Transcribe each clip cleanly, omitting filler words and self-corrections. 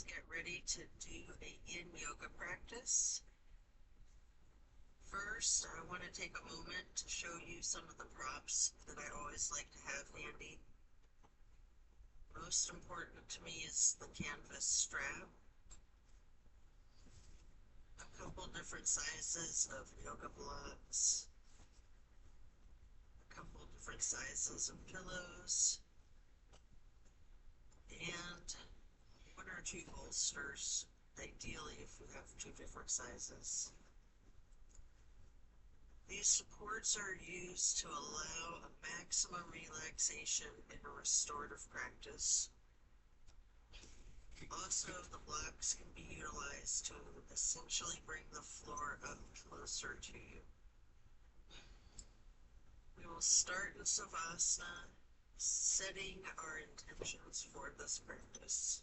Let's get ready to do a yin yoga practice. First, I want to take a moment to show you some of the props that I always like to have handy. Most important to me is the canvas strap, a couple different sizes of yoga blocks, a couple different sizes of pillows, and one or two bolsters, ideally if you have two different sizes. These supports are used to allow a maximum relaxation in a restorative practice. Also, the blocks can be utilized to essentially bring the floor up closer to you. We will start in Savasana, setting our intentions for this practice.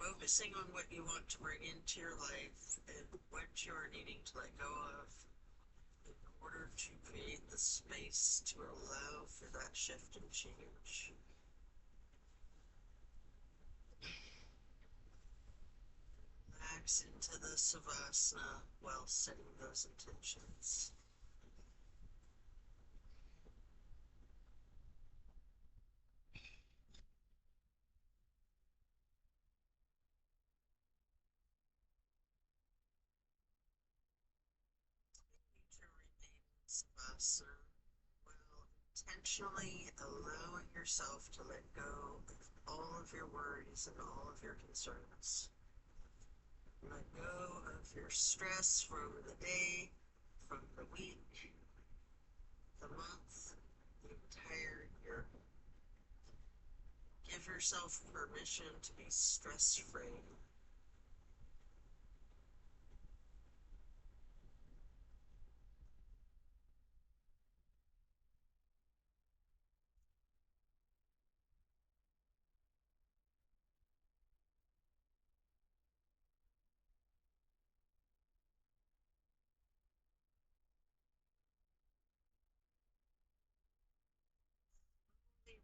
Focusing on what you want to bring into your life and what you are needing to let go of in order to create the space to allow for that shift and change. Relax into the Savasana while setting those intentions. To remain in Savasana while intentionally allowing yourself to let go of all of your worries and all of your concerns. Let go of your stress from the day, from the week, the month, the entire year. Give yourself permission to be stress-free.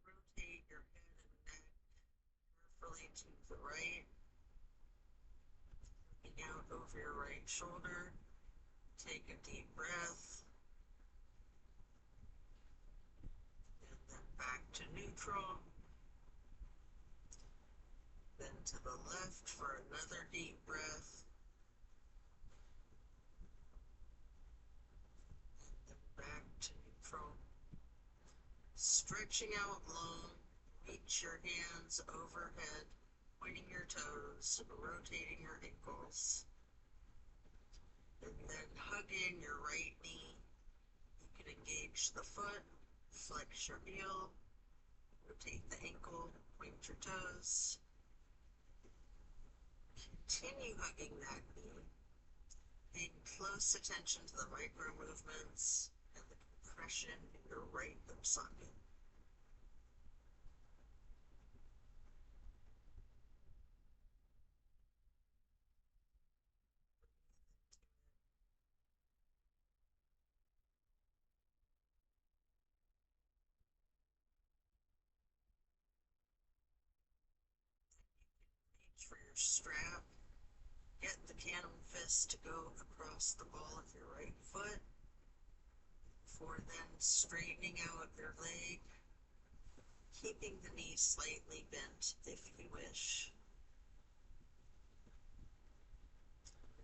Rotate your head and neck carefully to the right, looking out over your right shoulder. Take a deep breath, and then back to neutral. Then to the left for another deep breath. And then back to neutral. Stretching out long, reach your hands overhead, pointing your toes, rotating your ankles. And then hug in your right knee. You can engage the foot, flex your heel, rotate the ankle, point your toes. Continue hugging that knee, paying close attention to the micro movements and the compression in your right hip socket. Reach for your strap. Get the canvas to go across the ball of your right foot before then straightening out your leg, keeping the knee slightly bent if you wish.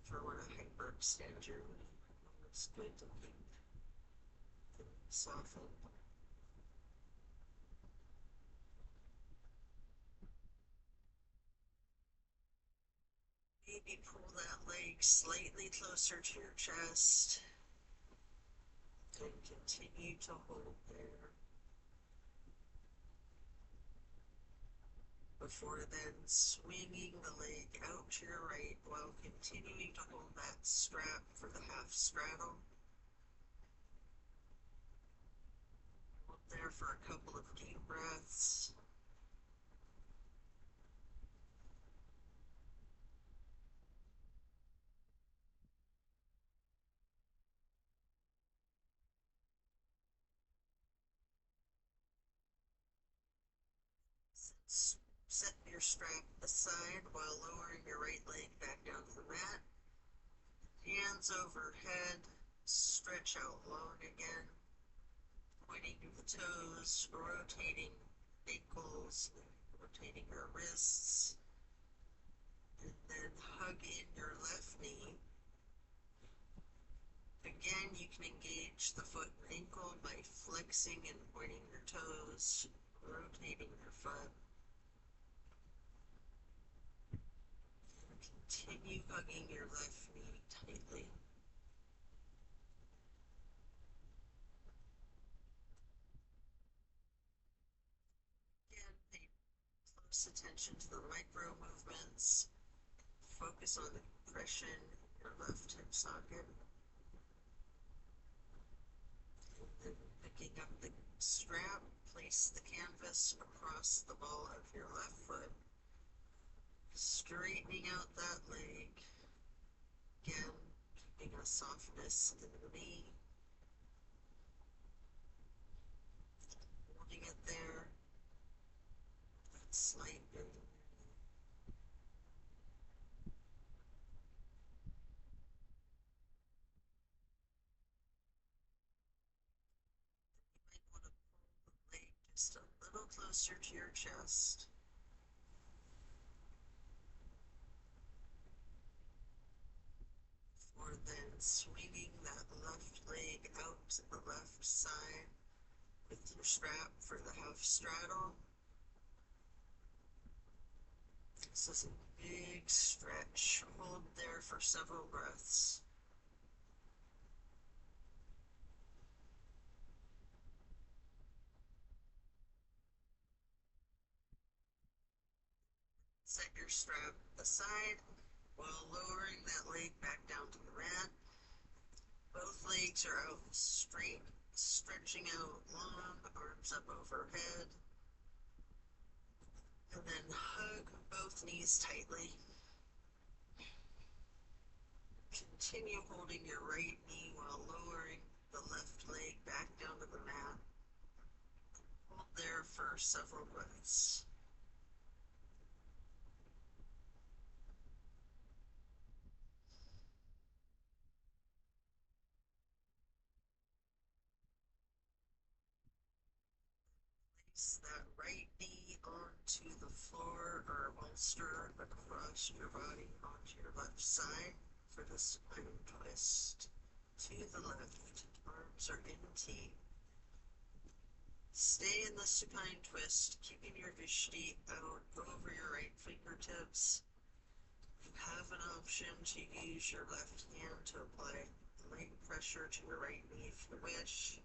If you want to hyperextend your knee, it's good to keep the knee softened. Maybe pull that leg slightly closer to your chest and continue to hold there. Before then swinging the leg out to your right while continuing to hold that strap for the half straddle. Hold there for a couple of deep breaths. Set your strap aside while lowering your right leg back down to the mat. Hands overhead, stretch out long again, pointing the toes, rotating ankles, rotating your wrists, and then hug in your left knee. Again, you can engage the foot and ankle by flexing and pointing your toes, rotating your foot. Continue hugging your left knee tightly. Again, pay close attention to the micro movements. Focus on the compression in your left hip socket. And then picking up the strap, place the canvas across the ball of your left foot. Straightening out that leg. Again, keeping a softness in the knee. Holding it there. That slight bend. You might want to pull the leg just a little closer to your chest. Before then swinging that left leg out to the left side with your strap for the half straddle. This is a big stretch. Hold there for several breaths. Set your strap aside while lowering that leg back down to the mat. Both legs are out straight, stretching out long, arms up overhead. And then hug both knees tightly. Continue holding your right knee while lowering the left leg back down to the mat. Hold there for several breaths. Place that right knee onto the floor or bolster across your body onto your left side for the spine twist. To the left, arms are in T. Stay in the supine twist, keeping your vishti out over your right fingertips. You have an option to use your left hand to apply light pressure to your right knee if you wish.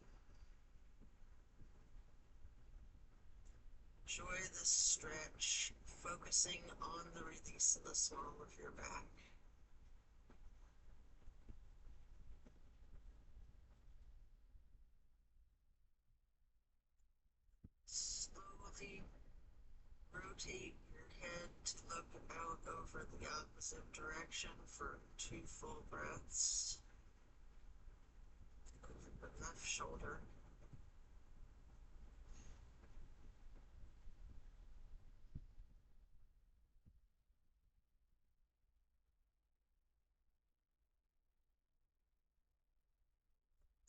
Enjoy this stretch, focusing on the release in the small of your back. Slowly rotate your head to look out over the opposite direction for 2 full breaths. Over the left shoulder.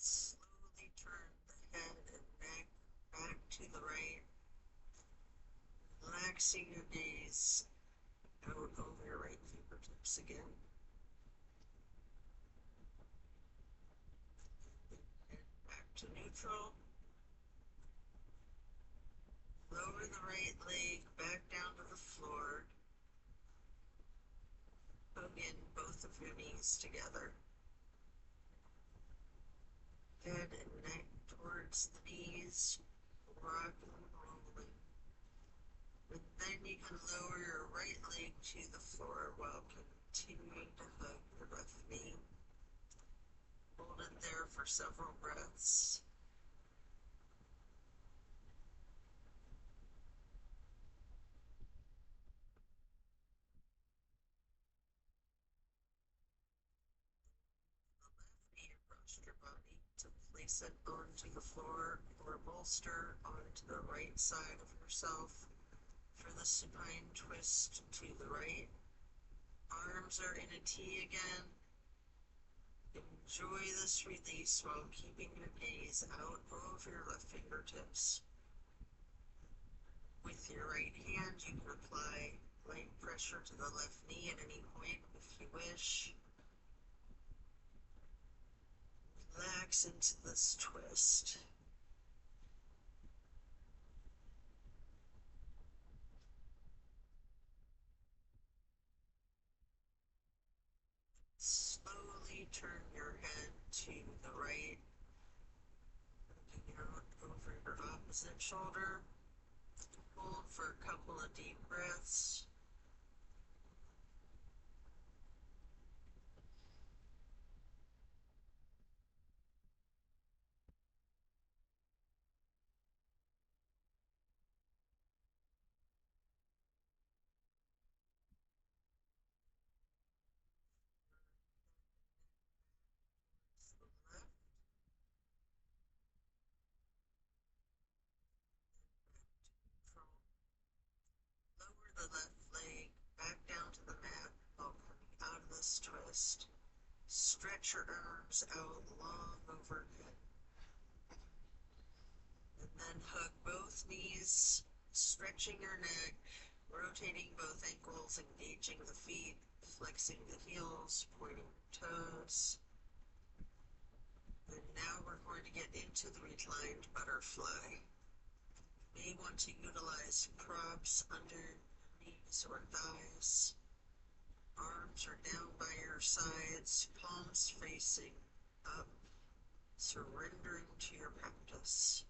Slowly turn the head and neck back to the right, relaxing your gaze out over your right fingertips again. Head back to neutral. Lower the right leg back down to the floor. Hug in both of your knees together. Head and neck towards the knees, rock and rolling. And then you can lower your right leg to the floor while continuing to hug your left knee. Hold it there for several breaths. The left knee across your body to place it onto the floor or bolster onto the right side of yourself for the supine twist to the right. Arms are in a T again. Enjoy this release while keeping your gaze out over your left fingertips. With your right hand, you can apply light pressure to the left knee at any point if you wish. Relax into this twist. Slowly turn your head to the right, looking out over your opposite shoulder. Hold for a couple of deep breaths. Left, control. Lower the left leg back down to the mat while coming out of this twist. Stretch your arms out long overhead. And then hug both knees, stretching your neck, rotating both ankles, engaging the feet, flexing the heels, pointing toes. And now we're going to get into the reclined butterfly. You may want to utilize props under your knees or thighs. Arms are down by your sides, palms facing up, surrendering to your practice.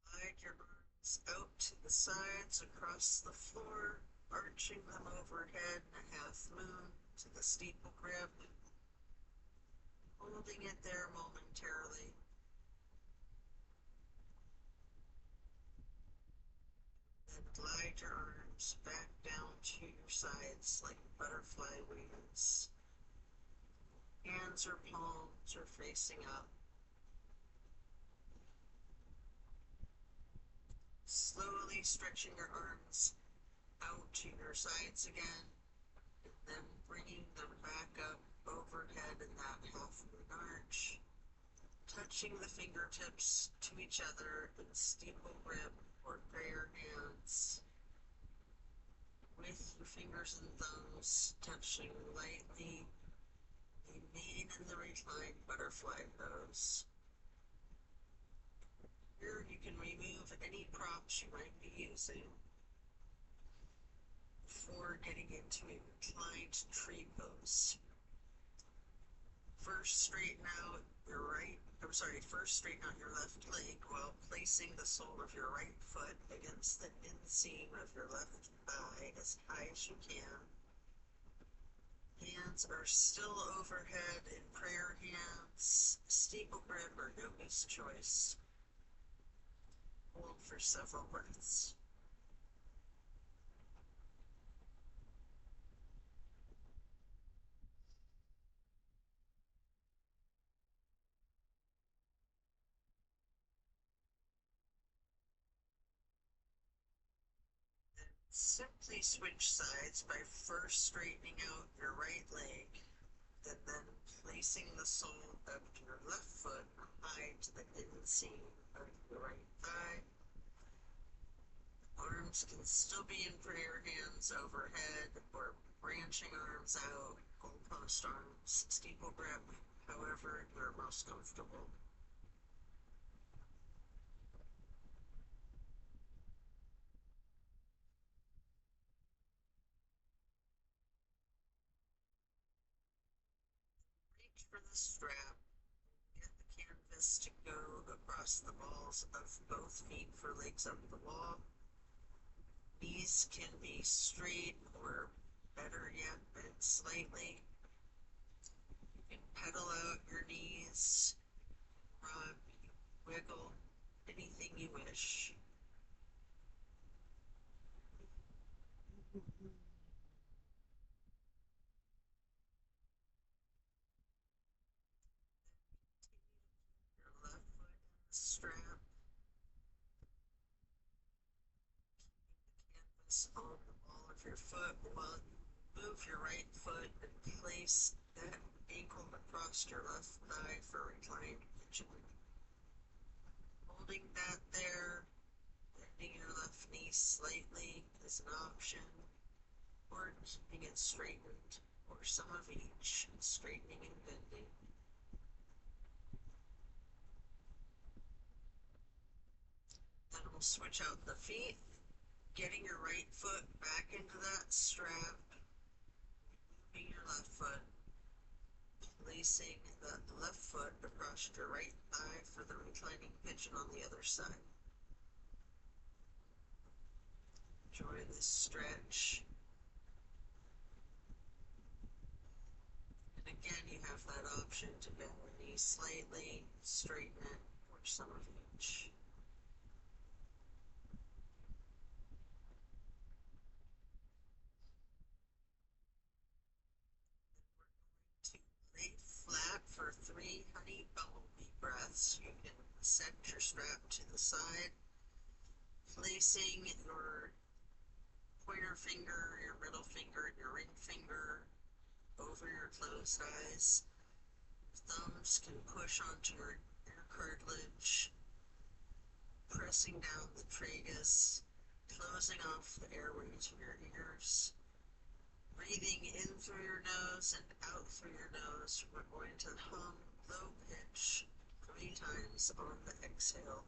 Slide your arms out to the sides across the floor, arching them overhead in a half moon to the steeple grip, holding it there momentarily. Then glide your arms back down to your sides like butterfly wings. Hands or palms are facing up. Slowly stretching your arms out to your sides again, and then bringing them back up overhead in that half moon arch, touching the fingertips to each other in steeple grip or prayer hands, with your fingers and thumbs touching lightly, remain in the reclined butterfly pose. Here you can remove any props you might be using before getting into a reclined tree pose. First straighten out your left leg while placing the sole of your right foot against the inseam of your left thigh as high as you can. Hands are still overhead in prayer hands, steeple grip or yogi's choice. Hold for several breaths. Simply switch sides by first straightening out your right leg and then placing the sole of your left foot high to the inseam of your right thigh. Arms can still be in prayer hands overhead or branching arms out, goalpost arms, steeple grip, however you're most comfortable. Reach for the strap. Get the canvas to go across the balls of both feet for legs up the wall. Knees can be straight or, better yet, bent slightly. You can pedal out your knees, rock, wiggle, anything you wish. on the ball of your foot while you move your right foot and place that ankle across your left thigh for reclined pigeon. Holding that there, bending your left knee slightly is an option, or keeping it straightened, or some of each, straightening and bending. Then we'll switch out the feet, getting your right foot back into that strap, moving your left foot, placing the left foot across your right thigh for the reclining pigeon on the other side. Enjoy this stretch. And again, you have that option to bend the knee slightly, straighten it, or some of each. To lay flat for 3 honey bumblebee breaths, you can set your strap to the side, placing your pointer finger, your middle finger, and your ring finger over your closed eyes. Thumbs can push onto your ear cartilage, pressing down the tragus, closing off the airway to your ears. Breathing in through your nose and out through your nose. We're going to hum low pitch 3 times on the exhale.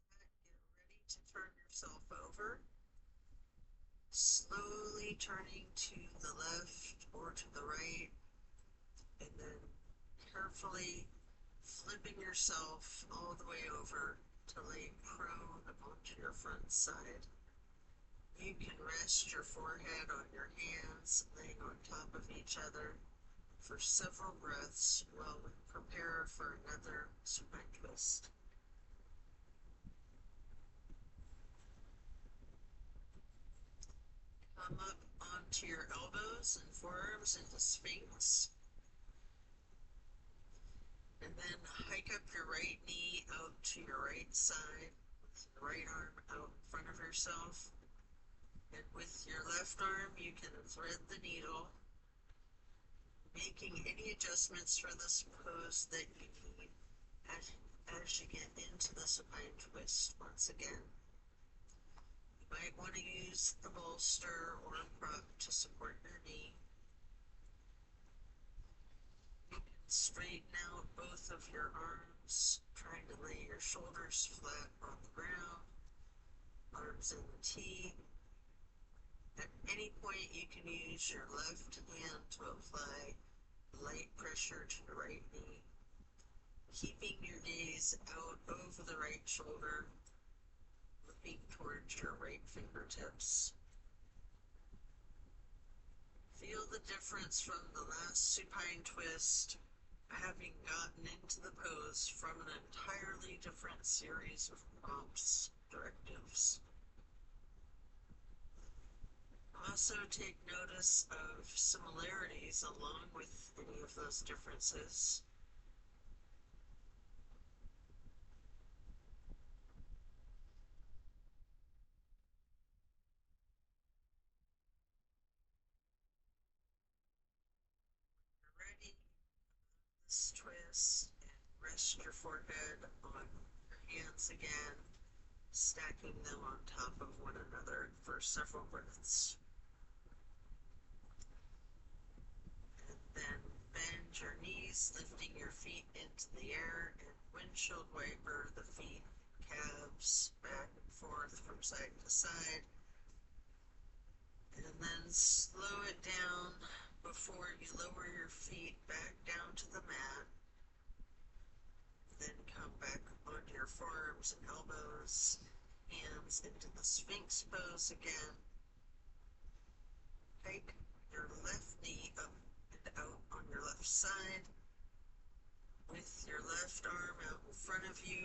After that, get ready to turn yourself over. Slowly turning to the left or to the right, and then carefully flipping yourself all the way over to lay prone onto your front side. You can rest your forehead on your hands, laying on top of each other for several breaths while we prepare for another supine twist. Come up onto your elbows and forearms into Sphinx. And then hike up your right knee out to your right side with the right arm out in front of yourself. And with your left arm, you can thread the needle, making any adjustments for this pose that you need as you get into the supine twist once again. You might want to use the bolster or a prop to support your knee. You can straighten out both of your arms, trying to lay your shoulders flat on the ground, arms in the T. At any point, you can use your left hand to apply light pressure to the right knee, keeping your gaze out over the right shoulder, looking towards your right fingertips. Feel the difference from the last supine twist, having gotten into the pose from an entirely different series of prompts, directives. Also take notice of similarities along with any of those differences. When you're ready, this twist and rest your forehead on your hands again, stacking them on top of one another for several breaths. into the air and windshield wiper the feet, calves back and forth from side to side, and then slow it down before you lower your feet back down to the mat. Then come back onto your forearms and elbows, hands into the Sphinx pose again. Take your left knee up and out on your left side. With your left arm out in front of you,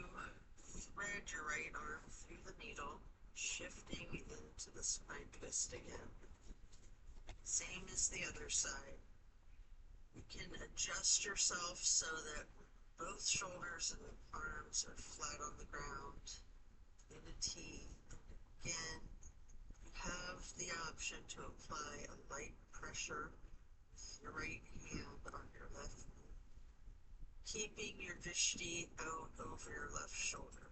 thread your right arm through the needle, shifting into the spine twist again. Same as the other side. You can adjust yourself so that both shoulders and arms are flat on the ground in a T. Again, you have the option to apply a light pressure with your right hand on your left knee, keeping your drishti out over your left shoulder.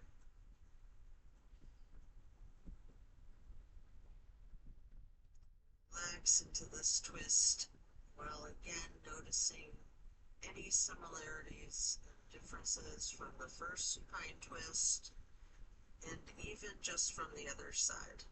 Relax into this twist while again noticing any similarities and differences from the first supine twist and even just from the other side.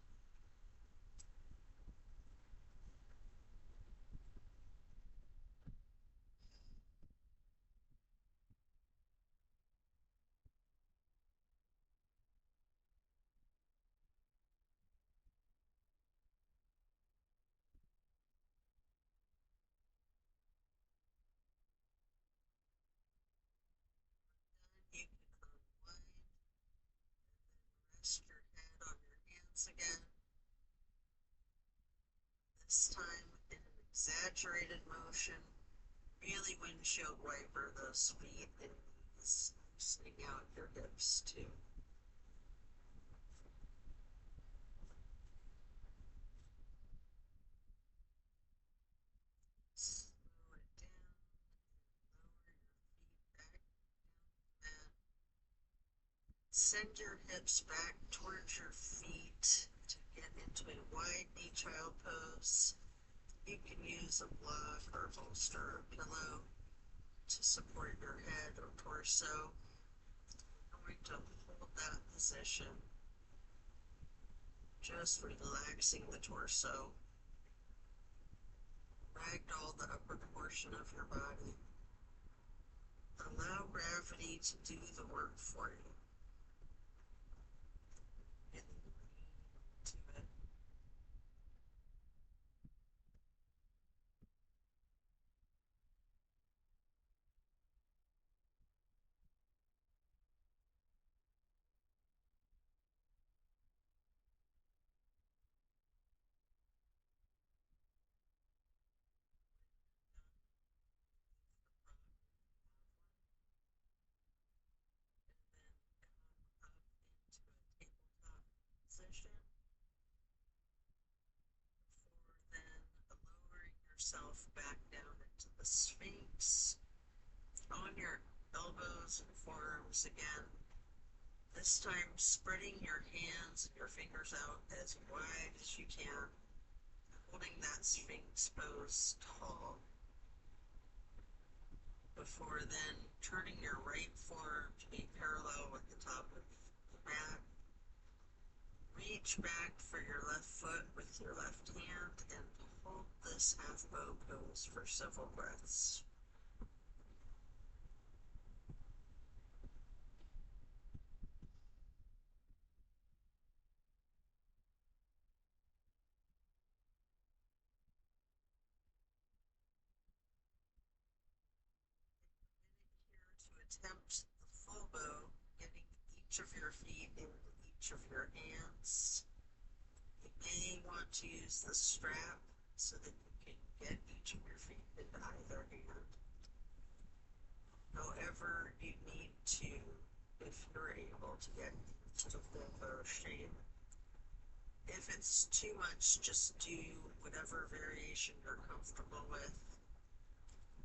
You can unwind and rest your head on your hands again. This time in an exaggerated motion, really windshield wiper those feet and knees, loosening out your hips too. Slow it down and lower your feet back down the mat. Send your hips back towards your feet to get into a wide knee child pose. You can use a block or bolster or pillow to support your head or torso. I'm going to hold that position, just relaxing the torso. Ragdoll the upper portion of your body. Allow gravity to do the work for you. And lean to it. Tabletop position before then lowering yourself back down into the Sphinx on your elbows and forearms again. This time spreading your hands and your fingers out as wide as you can, holding that Sphinx pose tall. Before then turning your right forearm to be parallel with the top of the mat. Reach back for your left foot with your left hand and hold this half bow pose for several breaths. Here to attempt the full bow, getting each of your feet into each of your hands. You may want to use the strap so that you can get each of your feet into either hand. However you need to, if you're able to get to the full bow shape. If it's too much, just do whatever variation you're comfortable with,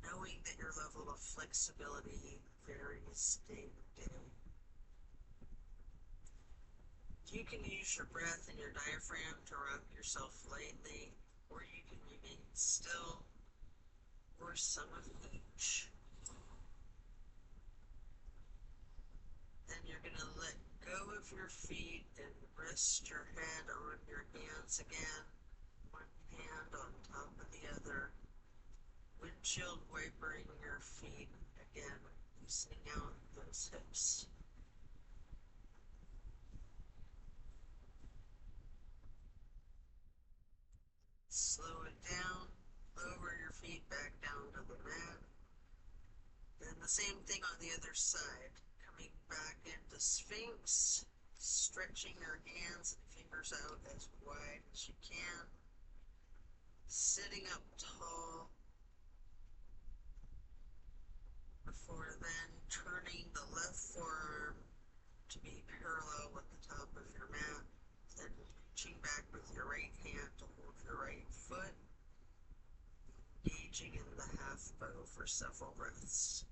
knowing that your level of flexibility varies day to day. You can use your breath and your diaphragm to rock yourself lightly, or you can remain still, or some of each. of your feet and rest your head on your hands again, one hand on top of the other, windshield wipering your feet again, loosening out those hips. Slow it down, lower your feet back down to the mat. Then the same thing on the other side, coming back into Sphinx, stretching your hands and fingers out as wide as you can, sitting up tall, before then turning the left forearm to be parallel with the top of your mat, then reaching back with your right hand to hold your right foot, engaging in the half bow for several breaths.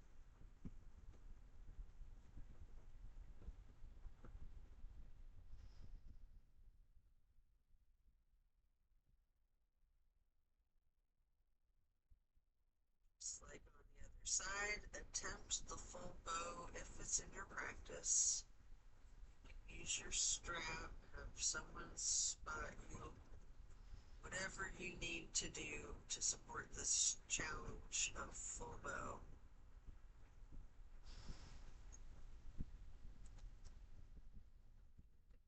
Just like on the other side, attempt the full bow if it's in your practice. Use your strap, have someone spot you, whatever you need to do to support this challenge of full bow.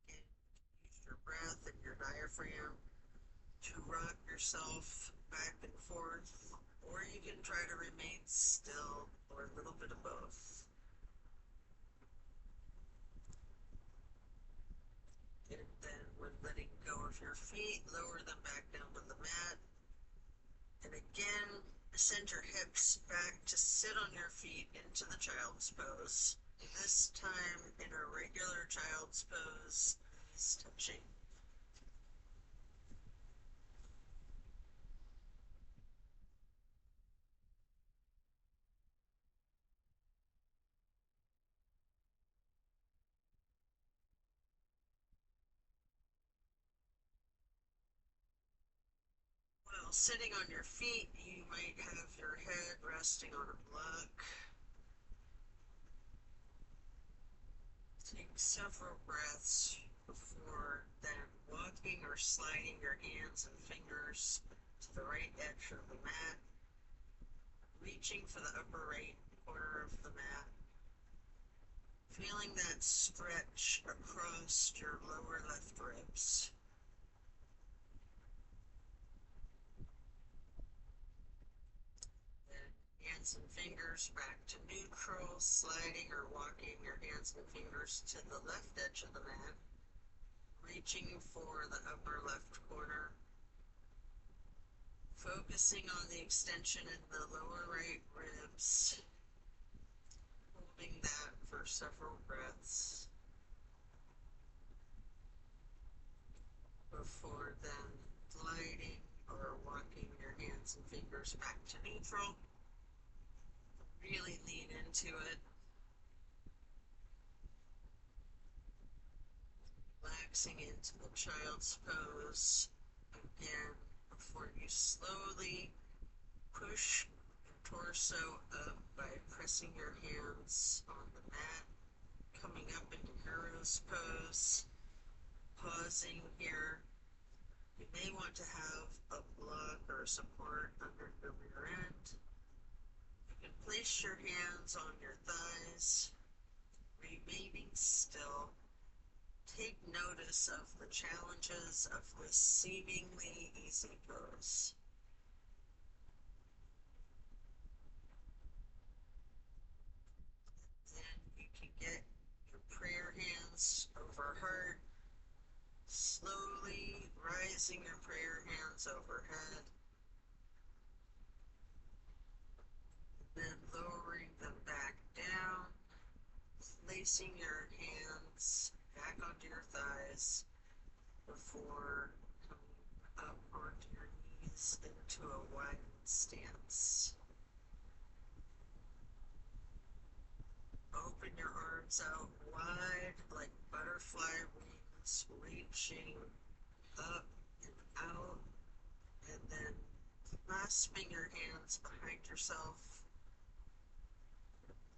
Again, use your breath and your diaphragm to rock yourself back and forth, or you can try to remain still, or a little bit of both. And then when letting go of your feet, lower them back down to the mat. And again, send your hips back to sit on your feet into the child's pose. This time in a regular child's pose, knees touching. While sitting on your feet, you might have your head resting on a block. Take several breaths before then walking or sliding your hands and fingers to the right edge of the mat, reaching for the upper right corner of the mat, feeling that stretch across your lower left ribs. Then hands and fingers back to neutral, sliding or walking your hands and fingers to the left edge of the mat, reaching for the upper left corner, focusing on the extension in the lower right ribs, holding that for several breaths before then gliding or walking your hands and fingers back to neutral. Really lean into it. Relaxing into the child's pose again before you slowly push your torso up by pressing your hands on the mat, coming up into hero's pose, pausing here. You may want to have a block or support under your rear end. You can place your hands on your thighs, remaining still. Take notice of the challenges of this seemingly easy pose. Then you can get your prayer hands over heart, slowly rising your prayer hands overhead, then lowering them back down, placing your hands back onto your thighs before coming up onto your knees into a widened stance. Open your arms out wide like butterfly wings, reaching up and out, and then clasping your hands behind yourself.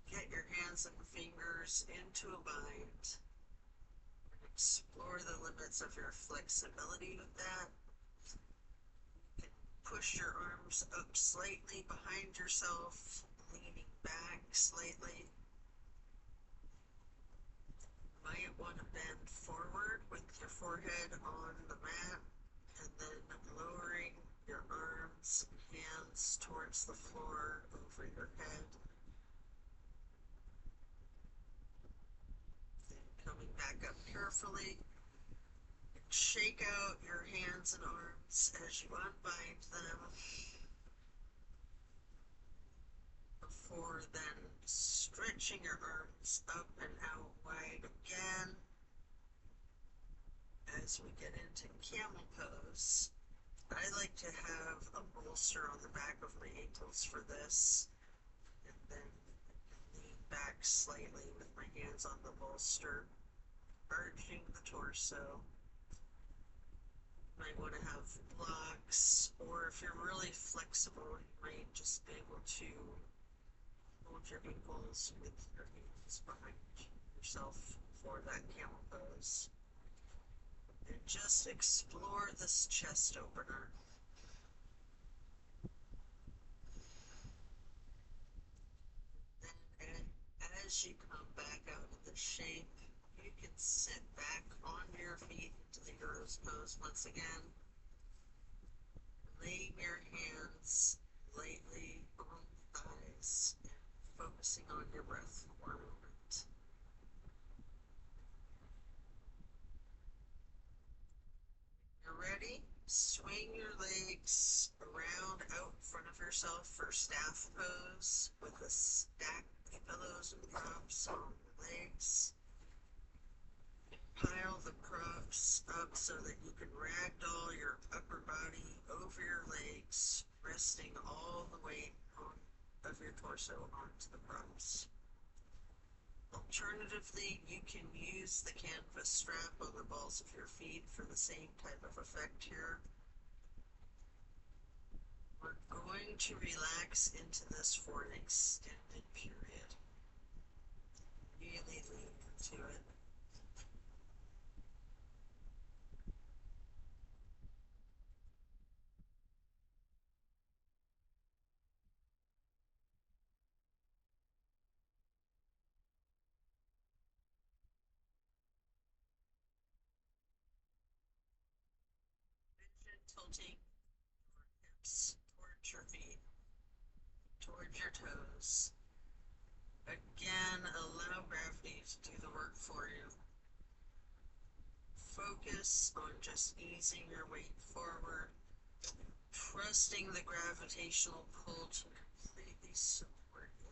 Get your hands and fingers into a bind. explore the limits of your flexibility with that. You can push your arms up slightly behind yourself, leaning back slightly. You might want to bend forward with your forehead on the mat and then lowering your arms and hands towards the floor over your head. Then coming back up carefully. Shake out your hands and arms as you unbind them before then stretching your arms up and out wide again as we get into camel pose. I like to have a bolster on the back of my ankles for this, and then lean back slightly with my hands on the bolster, arching the torso. You might want to have blocks, or if you're really flexible, you might just be able to hold your ankles with your hands behind yourself for that camel pose. And just explore this chest opener. And as you come back out of the shape, you can sit back on your feet into the Hero's pose once again. Laying your hands lightly on the thighs and focusing on your breath for a moment. When you're ready, swing your legs around out in front of yourself for staff pose with a stack of pillows and props on the legs. Pile the props up so that you can ragdoll your upper body over your legs, resting all the weight of your torso onto the props. Alternatively, you can use the canvas strap on the balls of your feet for the same type of effect here. We're going to relax into this for an extended period. Really lean into it. Tilting your hips towards your feet, towards your toes. Again, allow gravity to do the work for you. Focus on just easing your weight forward, trusting the gravitational pull to completely support you.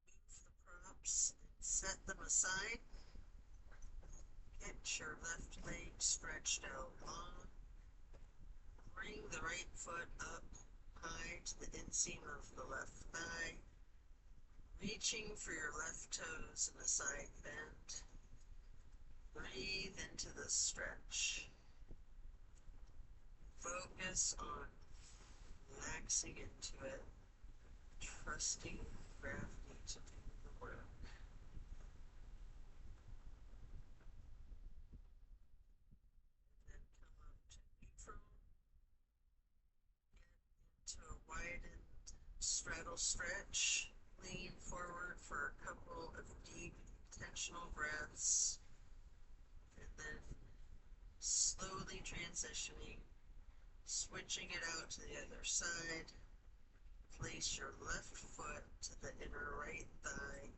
Move the props and set them aside. Get your left leg stretched out long. Bring the right foot up high to the inseam of the left thigh. Reaching for your left toes in a side bend. Breathe into the stretch. Focus on relaxing into it, trusting gravity to do the work. And then come up to neutral. Get into a widened straddle stretch. Lean forward for a couple of deep, intentional breaths. And then slowly transitioning, switching it out to the other side. Place your left foot to the inner right thigh,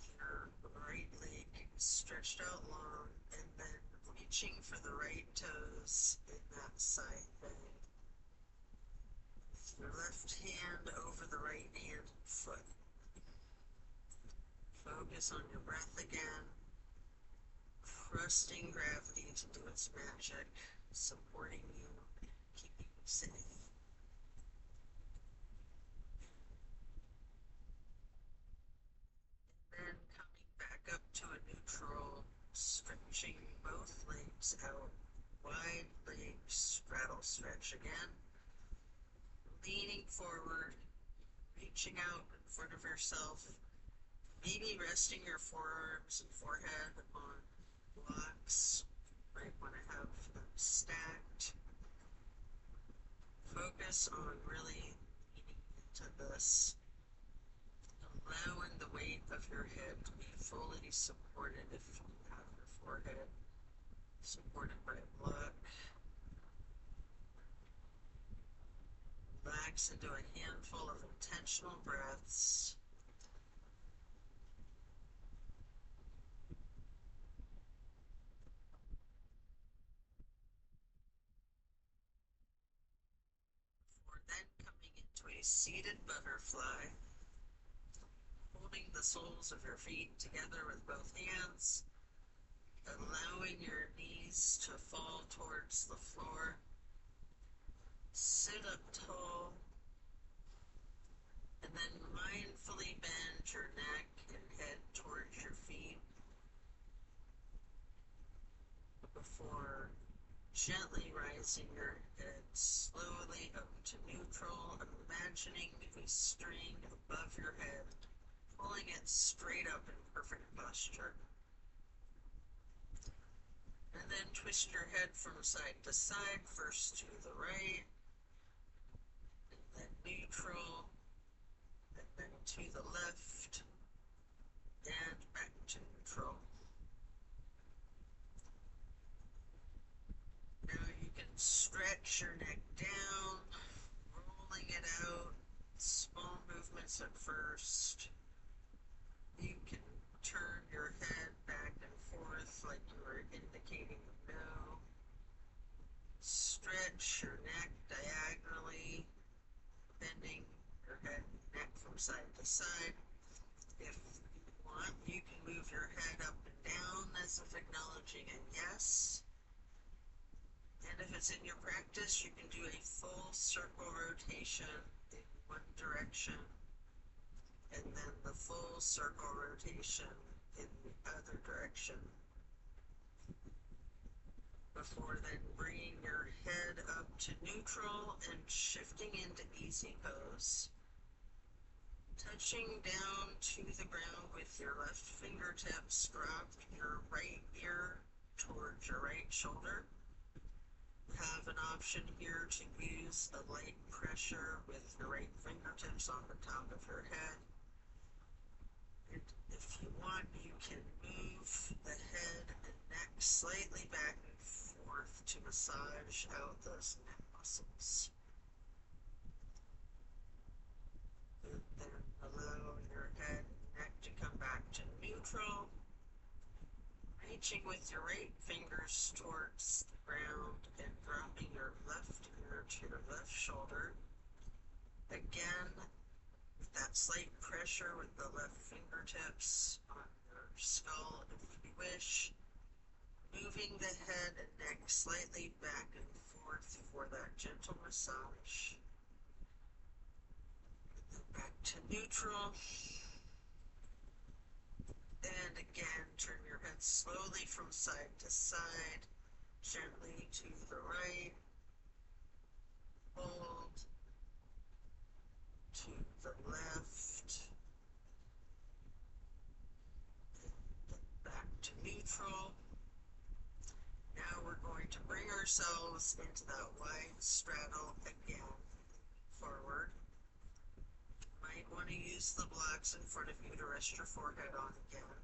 inner right leg stretched out long, and then reaching for the right toes in that side bend. Your left hand over the right hand and foot. Focus on your breath again, trusting gravity to do its magic, supporting you and keeping you safe. Then coming back up to a neutral, stretching both legs out, stretch again. Leaning forward, reaching out in front of yourself, maybe resting your forearms and forehead on blocks. You might want to have them stacked. Focus on really leaning into this, allowing the weight of your head to be fully supported if you have your forehead supported by a block. Relax into a handful of intentional breaths. Before then coming into a seated butterfly, holding the soles of your feet together with both hands, allowing your knees to fall towards the floor. Sit up tall, and then mindfully bend your neck and head towards your feet before gently rising your head slowly up to neutral, imagining a string above your head, pulling it straight up in perfect posture. And then twist your head from side to side, first to the right, and then neutral, and then to the left, and back to neutral. Now you can stretch your neck down, rolling it out, small movements at first. You can turn your head back and forth like you were indicating no. Stretch your neck diagonally, bending your head and neck from side to side. If you want, you can move your head up and down as if acknowledging a yes. And if it's in your practice, you can do a full circle rotation in one direction, and then the full circle rotation in the other direction. Before then bringing your head up to neutral and shifting into easy pose. Touching down to the ground with your left fingertips, drop your right ear towards your right shoulder. Have an option here to use a light pressure with your right fingertips on the top of your head. And if you want, you can move the head and neck slightly back and forth to massage out those neck muscles. And then allow your head and neck to come back to neutral. Reaching with your right fingers towards the ground and dropping your left ear to your left shoulder. Again, with that slight pressure with the left fingertips on your skull if you wish. Moving the head and neck slightly back and forth for that gentle massage. And then back to neutral. And again, turn your head slowly from side to side, gently to the right. Hold to the left. And back to neutral. Now we're going to bring ourselves into that wide straddle again, forward. Might want to use the blocks in front of you to rest your forehead on again.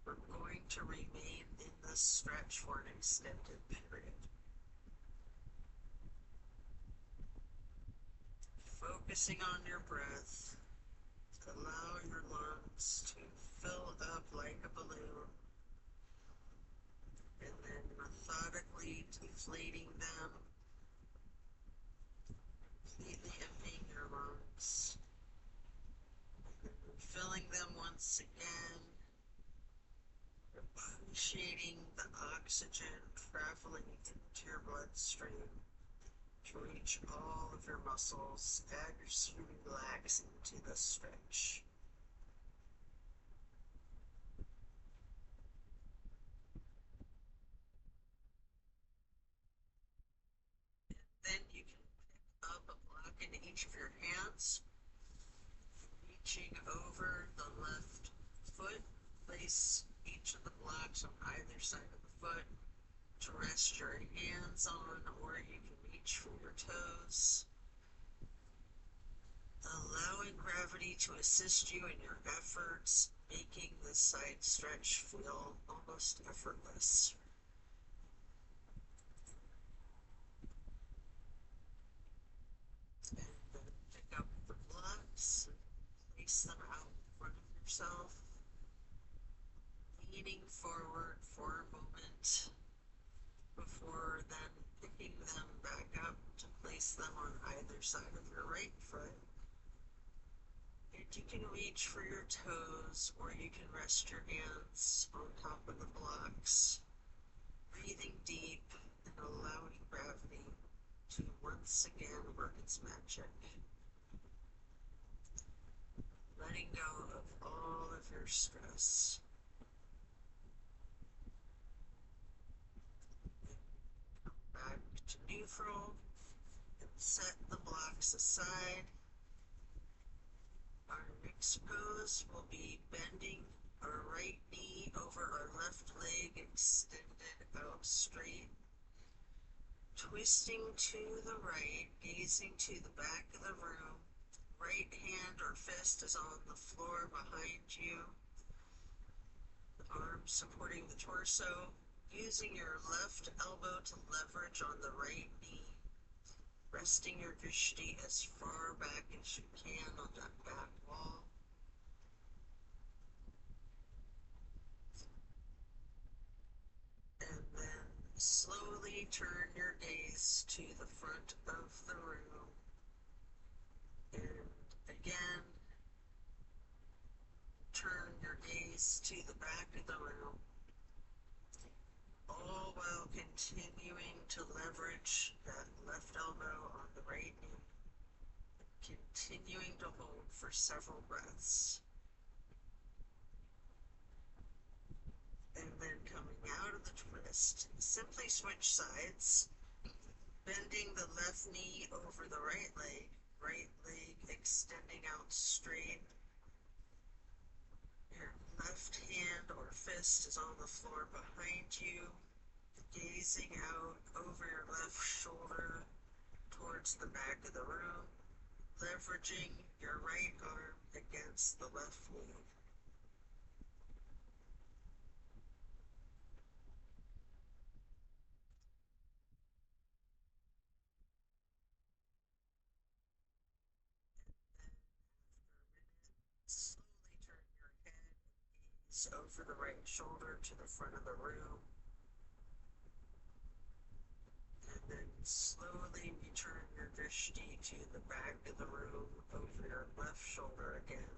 We're going to remain in this stretch for an extended period. Focusing on your breath, allow your lungs to fill up like a balloon, and then methodically deflating them, completely emptying your lungs, and then filling them once again, appreciating the oxygen traveling into your bloodstream to reach all of your muscles as you relax into the stretch. each of your hands, reaching over the left foot. Place each of the blocks on either side of the foot to rest your hands on, or you can reach for your toes. Allowing gravity to assist you in your efforts, making the side stretch feel almost effortless. And then pick up the blocks and place them out in front of yourself, leaning forward for a moment before then picking them back up to place them on either side of your right foot. And you can reach for your toes, or you can rest your hands on top of the blocks, breathing deep and allowing gravity to once again work its magic. Letting go of all of your stress. Come back to neutral and set the blocks aside. Our next pose will be bending our right knee over our left leg, extended out straight. Twisting to the right, gazing to the back of the room. Right hand or fist is on the floor behind you. The arms supporting the torso. Using your left elbow to leverage on the right knee. Resting your drishti as far back as you can on that back wall. And then slowly turn your gaze to the front of the room. And again, turn your gaze to the back of the room. All while continuing to leverage that left elbow on the right knee. Continuing to hold for several breaths. And then coming out of the twist, simply switch sides, bending the left knee over the right leg extending out straight. Your left hand or fist is on the floor behind you, gazing out over your left shoulder towards the back of the room, leveraging your right arm against the left knee. Slowly turn your head and gaze over the right shoulder to the front of the room. And then slowly return your drishti to the back of the room over your left shoulder again.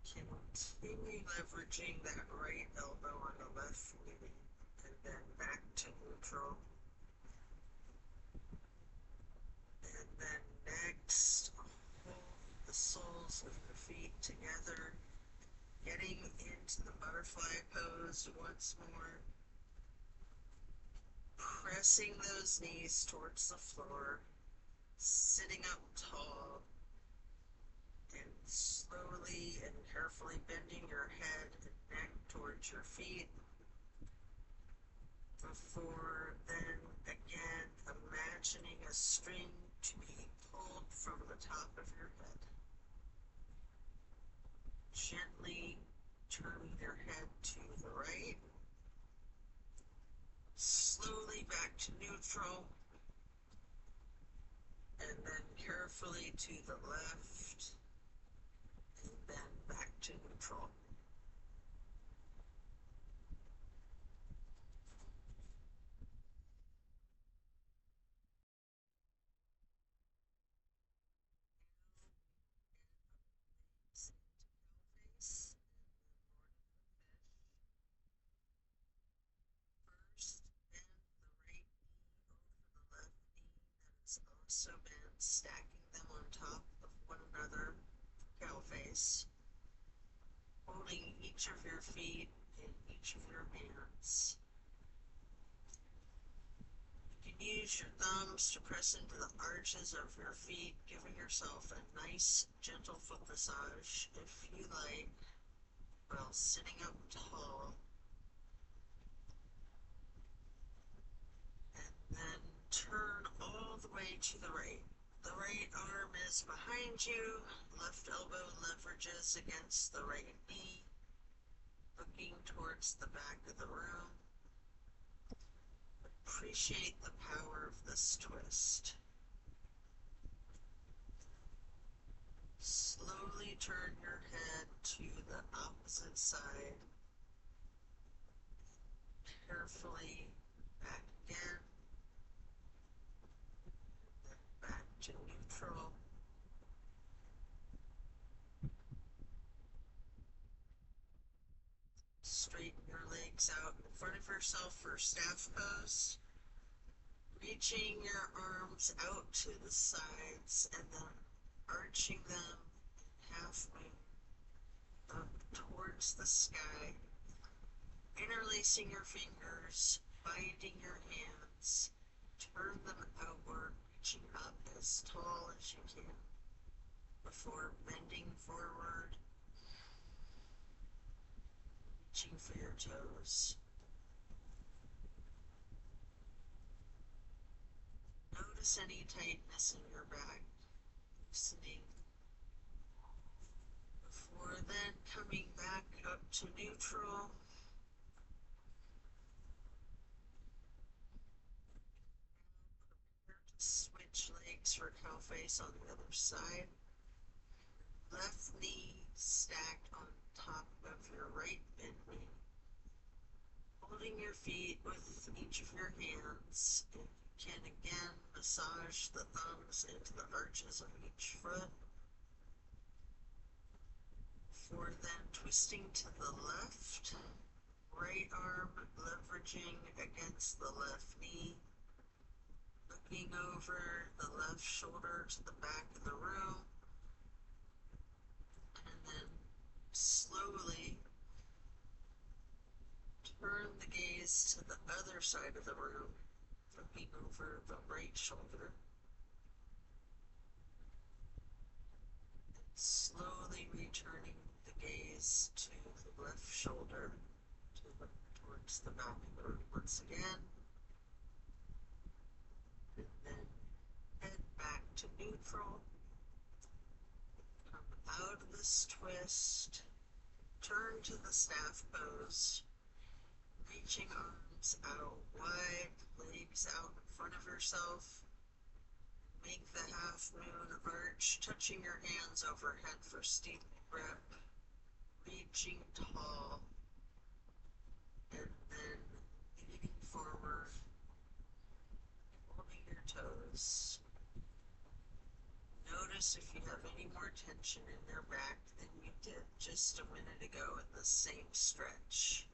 Continue leveraging that right elbow on the left knee, and then back to neutral. And then next, hold the soles of your feet together, getting into the butterfly pose once more. Pressing those knees towards the floor, sitting up tall, and slowly and carefully bending your head and neck towards your feet. Before then, again, imagining a string to be pulled from the top of your head. Gently turning your head to the right. Slowly back to neutral. And then carefully to the left. And then back to neutral. First, bend the right knee over the left knee that is also bent, stacking them on top of one another, cow face. Holding each of your feet in each of your hands. You can Use your thumbs to press into the arches of your feet, giving yourself a nice, gentle foot massage if you like, while sitting up tall. And then turn all the way to the right. The right arm is behind you, left elbow leverages against the right knee, looking towards the back of the room. Appreciate the power of this twist. Slowly turn your head to the opposite side. Carefully back again. Then back to neutral. Straighten your legs out in front of yourself for staff pose. Reaching your arms out to the sides and then arching them in half moon up towards the sky. Interlacing your fingers, binding your hands, turn them outward, reaching up as tall as you can before bending forward, reaching for your toes. Notice any tightness in your back, loosening. Before then coming back up to neutral. Prepare to switch legs for cow face on the other side. Left knee stacked on top of your right bent knee. Holding your feet with each of your hands, and you can again massage the thumbs into the arches of each foot. Before then twisting to the left, right arm leveraging against the left knee, looking over the left shoulder to the back of the room, and then slowly turn the gaze to the other side of the room, looking over the right shoulder. And slowly returning the gaze to the left shoulder to look towards the back of the room once again. And then head back to neutral. Come out of this twist. Turn to the staff pose. Reaching arms out wide, legs out in front of yourself. Make the half moon arch, touching your hands overhead for steep grip. Reaching tall. And then leaning forward, holding your toes. Notice if you have any more tension in your back than you did just a minute ago in the same stretch.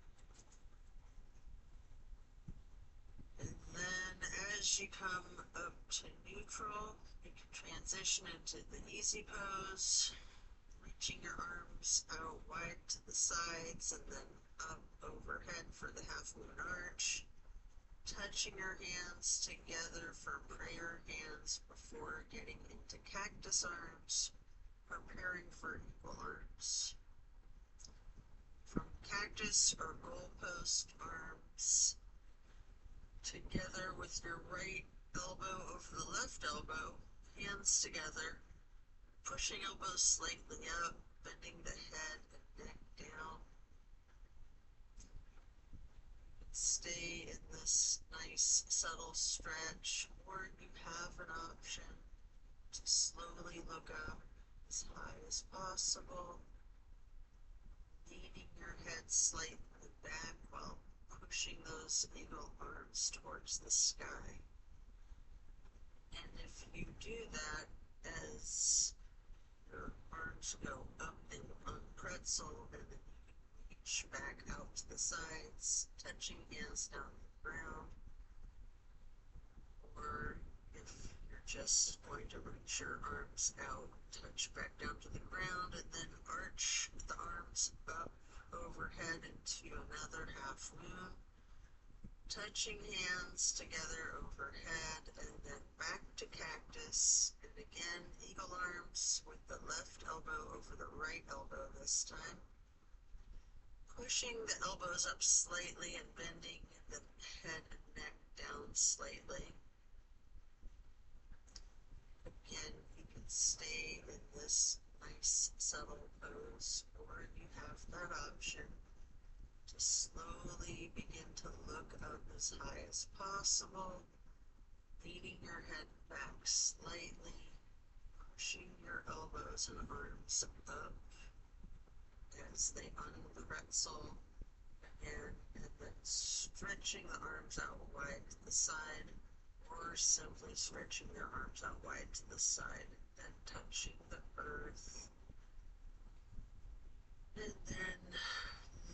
And then as you come up to neutral, you can transition into the easy pose, reaching your arms out wide to the sides and then up overhead for the half moon arch. Touching your hands together for prayer hands before getting into cactus arms, preparing for eagle arms. From cactus or goalpost arms, together with your right elbow over the left elbow, hands together, pushing elbows slightly up, bending the head and neck down. Stay in this nice subtle stretch, or you have an option to slowly look up as high as possible, leaning your head slightly back while pushing those eagle arms towards the sky. And if you do that as your arms go up and unpretzel, and then you can reach back out to the sides, touching hands down the ground. Or if you're just going to reach your arms out, touch back down to the ground, and then arch the arms up overhead into another half moon. touching hands together overhead, and then back to cactus, and again eagle arms with the left elbow over the right elbow this time, pushing the elbows up slightly and bending the head and neck down slightly. Again, you can stay in this nice subtle pose, or you have that option to slowly begin to look up as high as possible, leaning your head back slightly, pushing your elbows and arms up as they unpretzel again, and then stretching the arms out wide to the side, or simply stretching your arms out wide to the side and touching the earth. And then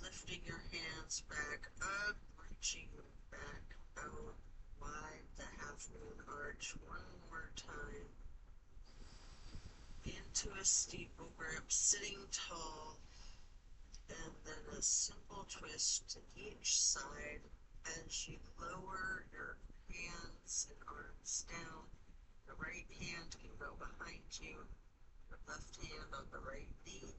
lifting your hands back up, reaching back out wide, the half moon arch one more time. Into a steeple grip, sitting tall, and then a simple twist to each side as you lower your hands and arms down. The right hand can go behind you, your left hand on the right knee,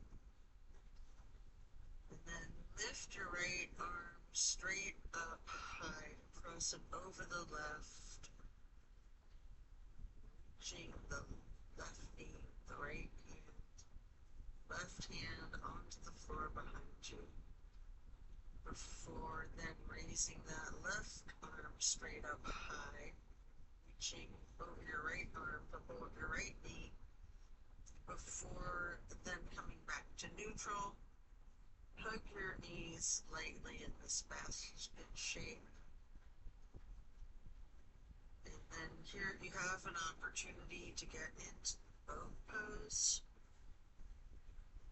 and then lift your right arm straight up high, cross it over the left, reaching the left knee, the right hand onto the floor behind you, before then raising that left arm straight up high, reaching over your right arm above your right knee, before then coming back to neutral. Hug your knees lightly in this basket shape. And then here you have an opportunity to get into boat pose.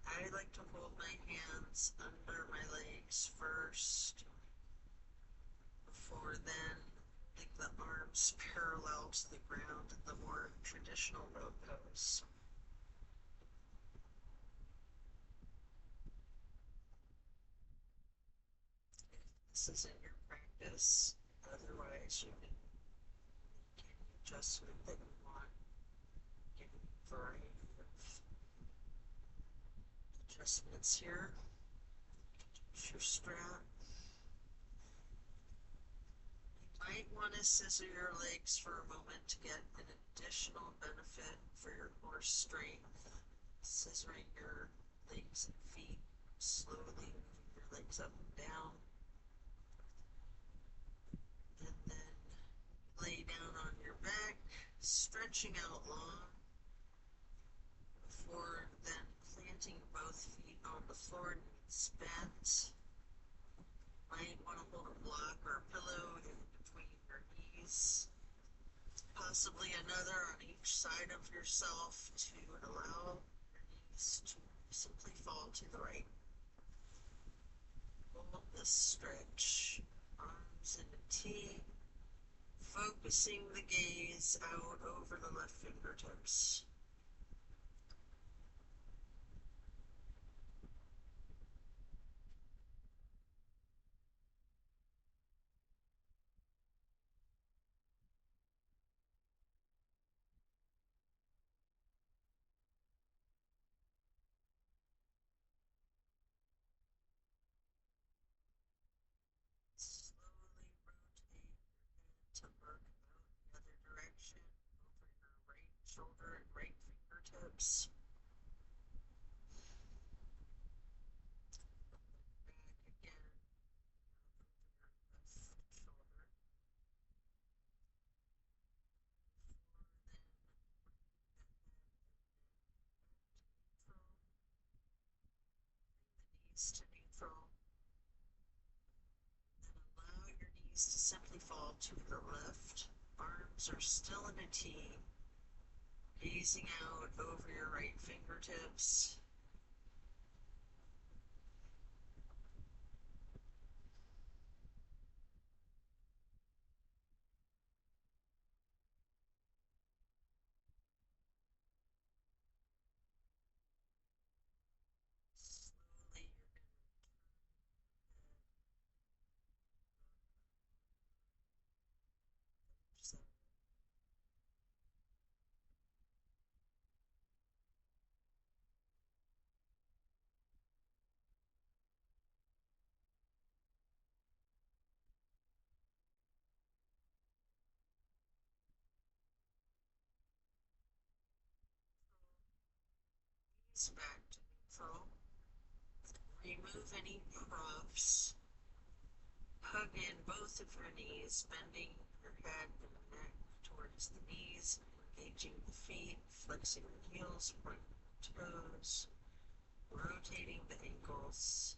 I like to hold my hands under my legs first, before then bring the arms parallel to the ground in the more traditional boat pose. This isn't your practice, otherwise you can make any adjustment that you want, given a variety of adjustments here. Use your strap. You might want to scissor your legs for a moment to get an additional benefit for your core strength. Scissoring your legs and feet, slowly moving your legs up and down. And then lay down on your back, stretching out long, before then planting both feet on the floor, knees bent. Might want to hold a block or a pillow in between your knees, possibly another on each side of yourself to allow your knees to simply fall to the right. Hold this stretch, arms in a T, focusing the gaze out over the left fingertips. Slowly rotate your head to look out the other direction over your right shoulder and right fingertips. Back again over your left shoulder. Before then bring the knees to neutral. Then allow your knees to simply fall to the left. Arms are still in a T. Gazing out over your right fingertips. Slowly you're going to turn your head knees back to neutral. Remove any props. Hug in both of your knees, bending your head and neck towards the knees, engaging the feet, flexing the heels, pointing the toes, rotating the ankles.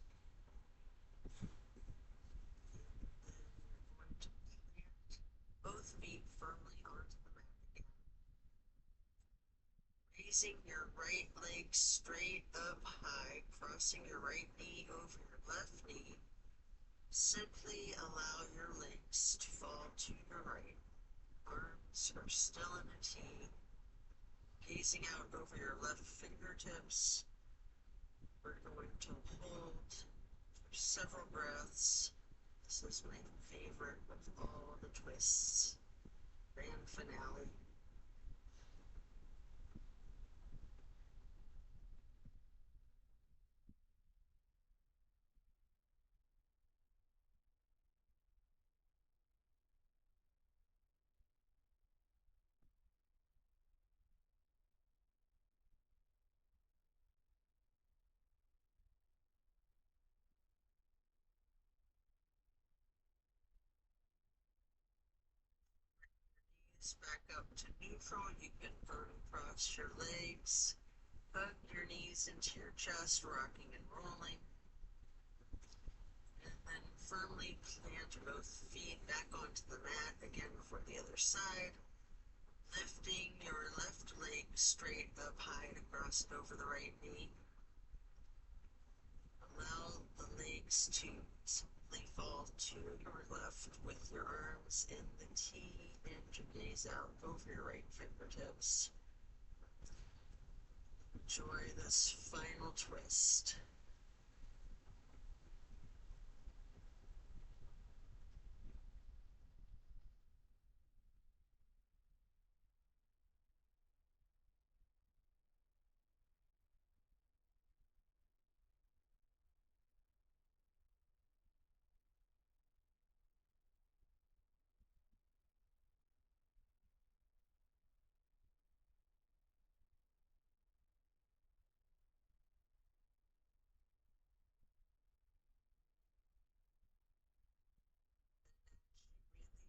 Then you're going to plant both feet firmly onto the mat again. Raising your right leg straight up high, crossing your right knee over your left knee. Simply allow your legs to fall to your right. Arms are still in a T. Gazing out over your left fingertips. We're going to hold for several breaths. This is my favorite of all the twists. Grand finale. Knees back up to neutral. You can uncross your legs. Hug your knees into your chest, rocking and rolling. And then firmly plant both feet back onto the mat again for the other side. Lifting your left leg straight up high to cross it over the right knee. Allow the legs to simply fall to your left with your arms in the T and your gaze out over your right fingertips. Enjoy this final twist.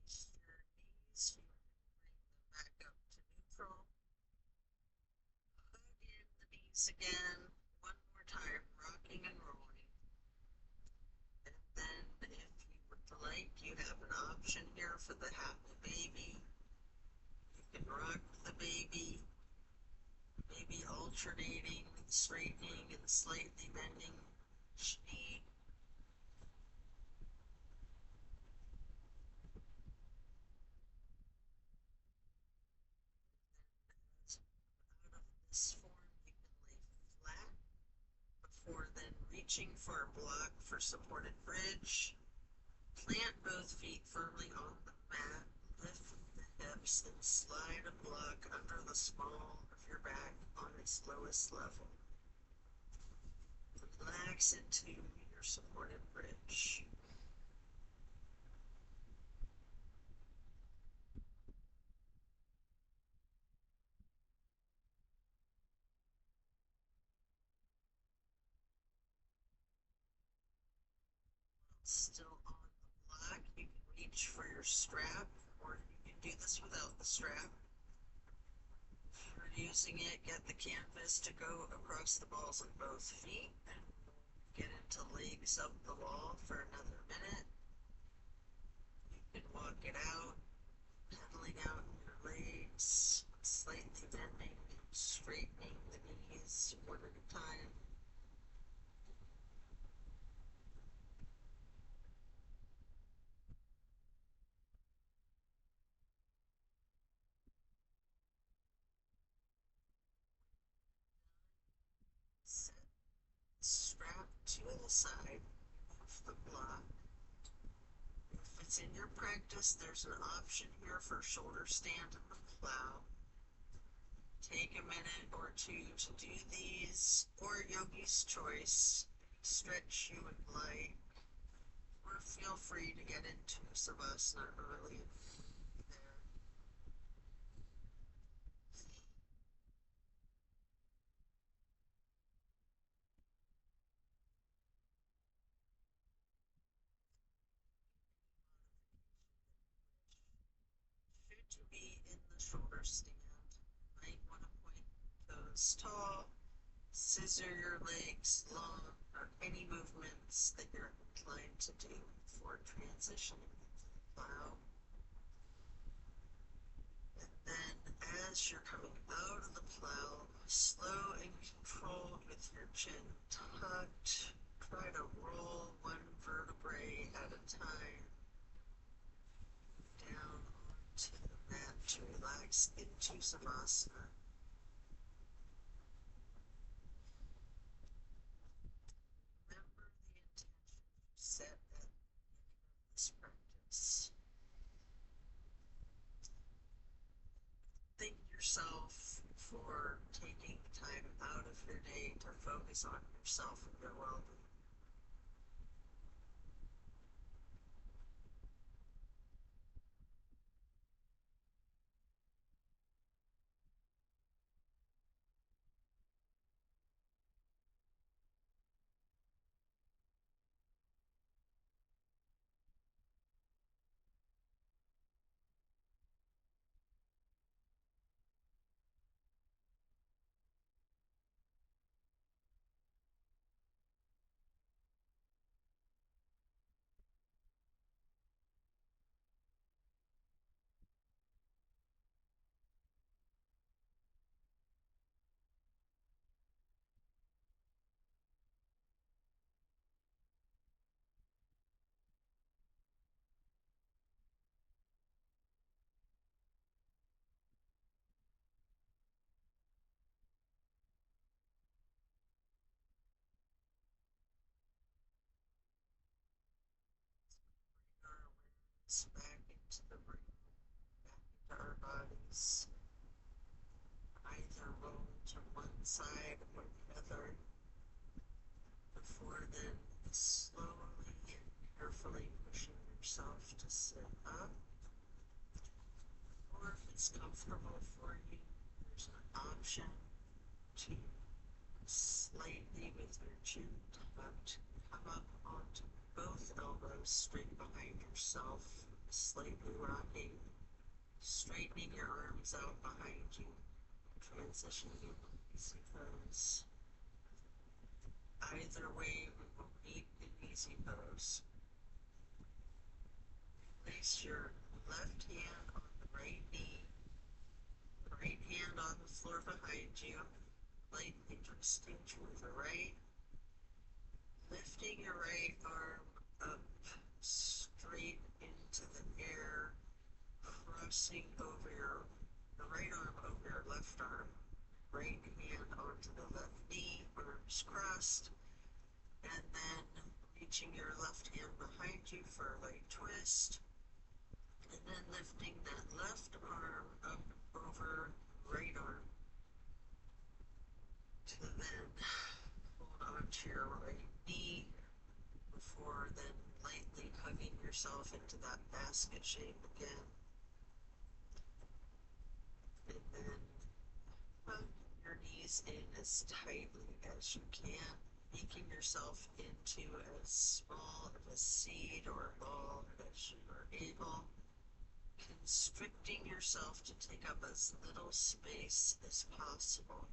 Release your knees, you can bring them back up to neutral. Hug in the knees again, one more time, rocking and rolling. And then if you would like, you have an option here for the happy baby. You can rock the baby, maybe alternating, straightening and slightly bending each knee. Out of this form, you can lay flat before then reaching for a block for supported bridge. Plant both feet firmly on the mat, lift the hips, and slide a block under the small of your back on its lowest level. Relax into your supported bridge. Still on the block, you can reach for your strap, or you can do this without the strap. If you're using it, get the canvas to go across the balls of both feet, and get into legs up the wall for another minute. You can walk it out, pedaling out your legs, slightly bending and straightening the knees one at a time. Set the strap to the side, move the block. If it's in your practice, there's an option here for shoulder stand in the plow. Take a minute or two to do these, or yogi's choice. Stretch you would like, or feel free to get into Savasana early there. shoulder stand. You might want to point toes tall, scissor your legs long, or any movements that you're inclined to do before transitioning into the plow. And then as you're coming out of the plow, slow and controlled with your chin tucked, try to roll one vertebrae at a time down onto the mat to relax into Savasana. Remember the intention you set at the beginning of this practice. Thank yourself for taking time out of your day to focus on yourself and your well-being. Bring our awareness back into the room, back into our bodies. Either roll to one side or the other. Before then, slowly and carefully pushing yourself to sit up. Or if it's comfortable for you, there's an option to slightly with your chin tucked, come up onto both elbows straight behind yourself, slightly rocking, straightening your arms out behind you, transitioning into easy pose. Either way, we will meet in easy pose. Place your left hand on the right knee, right hand on the floor behind you, lightly twisting to the right, lifting your right arm up straight into the air, crossing over the right arm over your left arm, right hand onto the left knee, arms crossed, and then reaching your left hand behind you for a light twist, and then lifting that left arm up over right arm to then hold on to your right knee before then lightly hugging yourself into that basket shape again. And then hug your knees in as tightly as you can, making yourself into as small of a seed or a ball as you are able, constricting yourself to take up as little space as possible.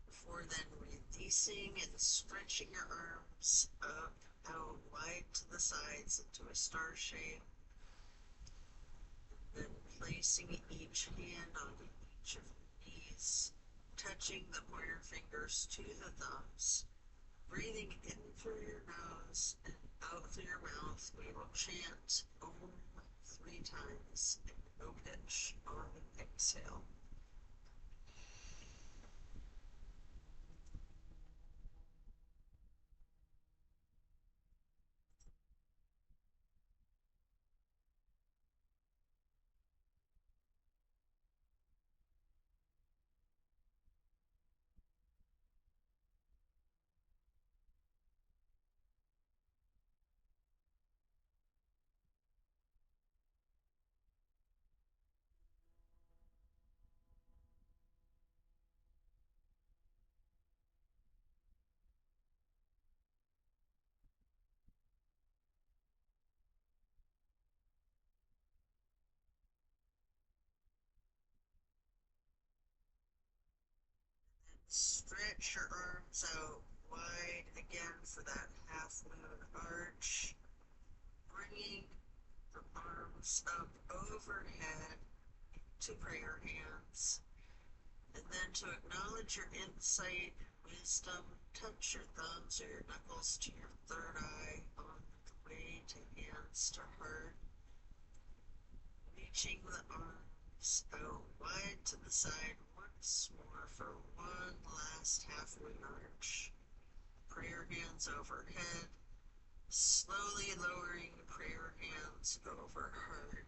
Before then releasing and stretching your arms up, out, wide to the sides into a star shape, and then placing each hand on each of your knees, touching the pointer fingers to the thumbs, breathing in through your nose and out through your mouth. We will chant Om 3 times in no pitch on the exhale. Reach your arms out wide again for that half moon arch, bringing the arms up overhead to prayer hands. And then to acknowledge your insight and wisdom, touch your thumbs or your knuckles to your third eye on the way to hands to heart. Reaching the arms out wide to the side once more for one last half moon arch. Prayer hands overhead, slowly lowering prayer hands over heart,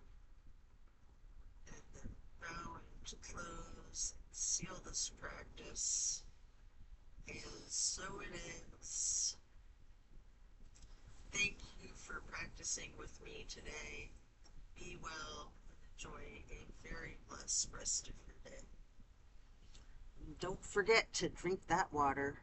and then bowing to close and seal this practice. And so it is. Thank you for practicing with me today. Be well and enjoy a very blessed rest of your day. Don't forget to drink that water.